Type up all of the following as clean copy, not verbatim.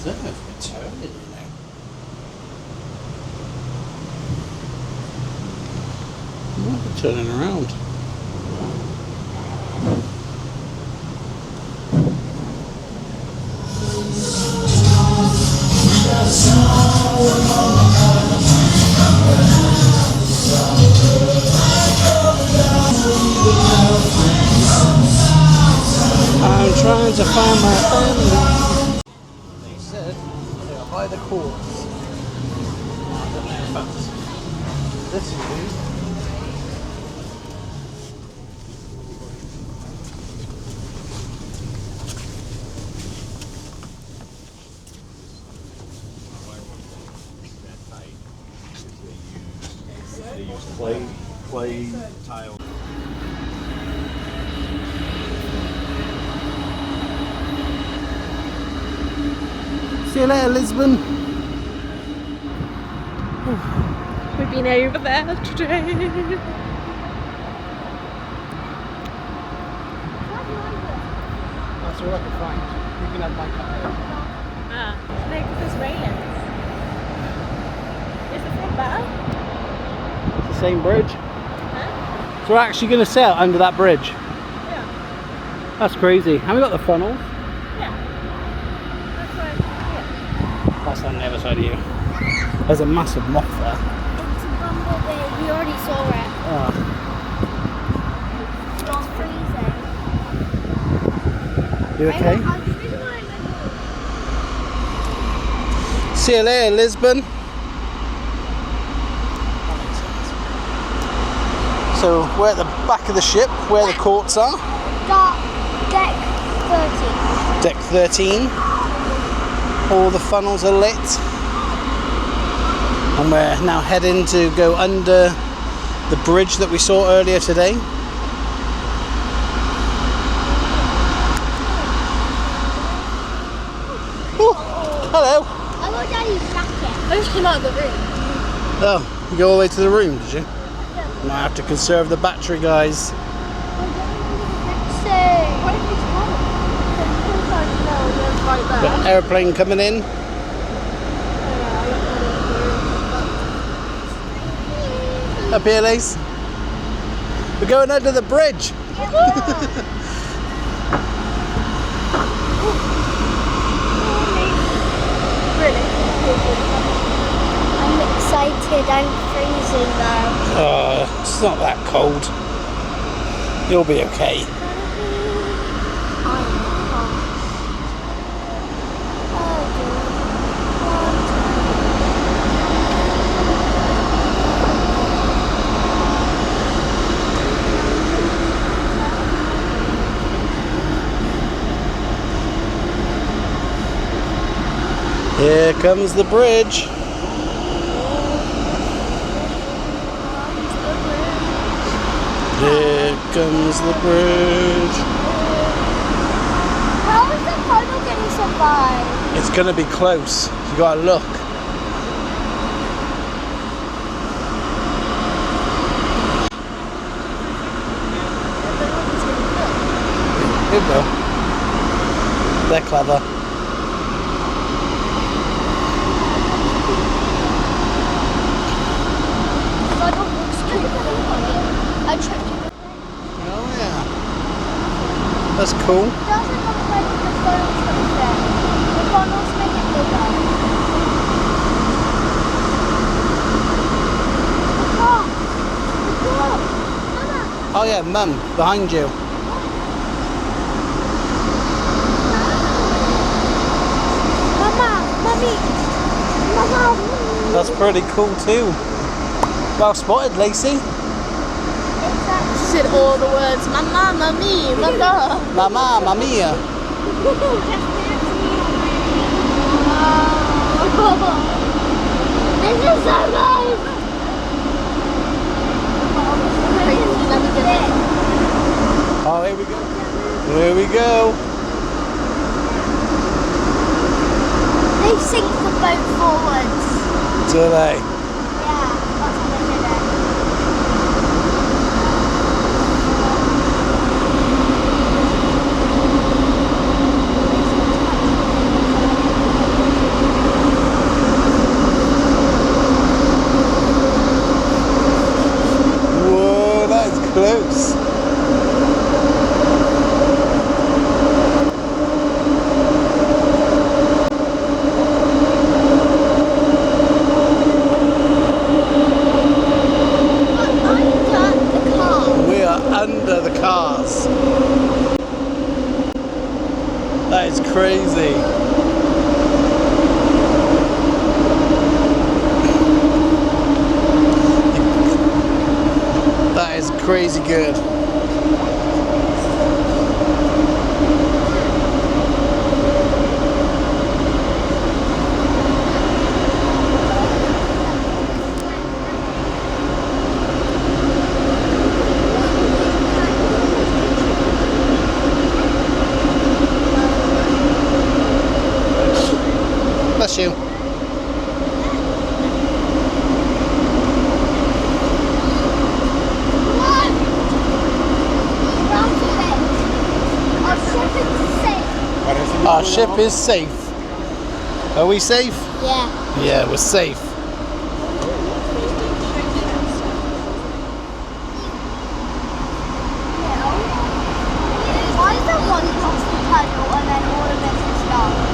don't know if we're turning, you know. We're turning around. I'm trying to find my family. They said they are by the courts. I don't know if that's this view. They use clay tile. See you later, Lisbon. We've been over there today. That's all I can find. You can have my car. Ah, no, because there's railings. Is this one better? It's the same bridge. Huh? So we're actually going to sail under that bridge. Yeah. That's crazy. Have we got the funnels? Yeah. That's right. Yeah. That's on the other side of you. There's a massive moth there. It's a bumblebee. We already saw it. Oh. It's freezing. You okay? I'm freezing my leg. See you later, Lisbon. So we're at the back of the ship where the courts are. Deck 13. Deck 13. All the funnels are lit. And we're now heading to go under the bridge that we saw earlier today. Oh, hello. I got Daddy's jacket. I just came out of the room. Oh, you go all the way to the room, did you? Might have to conserve the battery, guys. So, Right there. Got an airplane coming in. Up here, Lace. We're going under the bridge. Really? I'm excited. I'm freezing though. Oh, it's not that cold. You'll be okay. Here comes the bridge. Here comes the bridge. How is the funnel going to survive? It's going to be close. You got to look. It will. They're clever. I tripped. Oh yeah. That's cool. It doesn't look like the funnel's going to fit. The funnel's make it bigger. Look! Look! Mama! Oh yeah, Mum, behind you. Mama! Mummy! Mama! That's pretty cool too. Well spotted, Lacey. She said all the words, Mama, Mummy, Mama. Mama, mamia. This is so nice! Oh, here we go. Here we go. They sink the boat forwards. Do they? Yeah, that's what they did it. good. Bless you. Our ship is safe. Are we safe? Yeah. Yeah, we're safe. Why is there one across the puddle and then all of this is dark?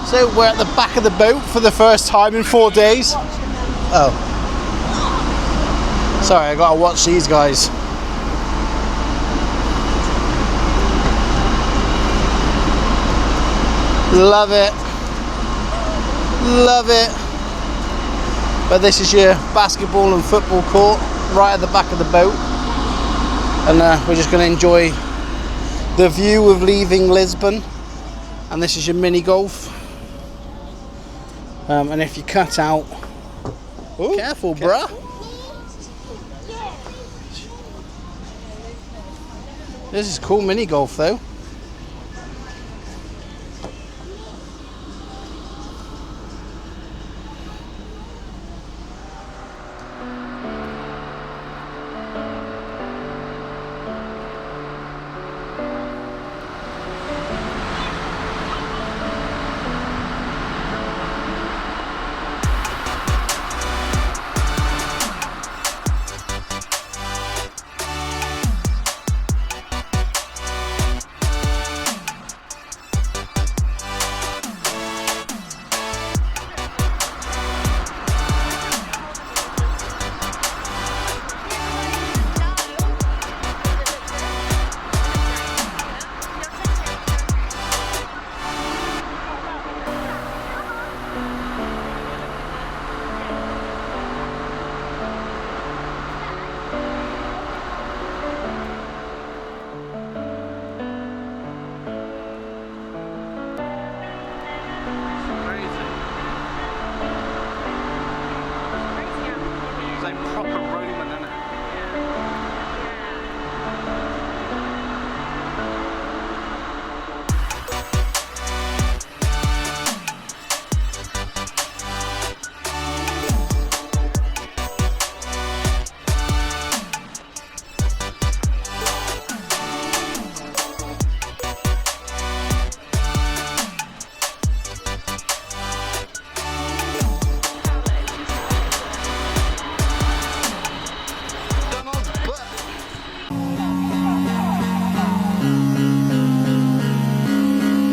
So we're at the back of the boat for the first time in 4 days. Oh. Sorry, I gotta watch these guys. Love it. Love it. But this is your basketball and football court right at the back of the boat. And we're just gonna enjoy the view of leaving Lisbon. And this is your mini golf. And if you cut out, ooh, careful, bruh. This is cool mini golf though.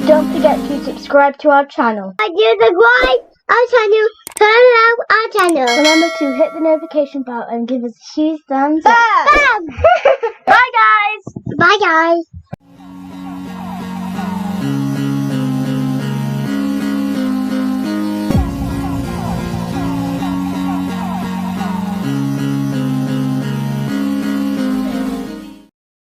Don't forget to subscribe to our channel. Subscribe our channel. Turn on our channel. Remember to hit the notification bell and give us a huge thumbs up. Bam! Bye guys. Bye guys.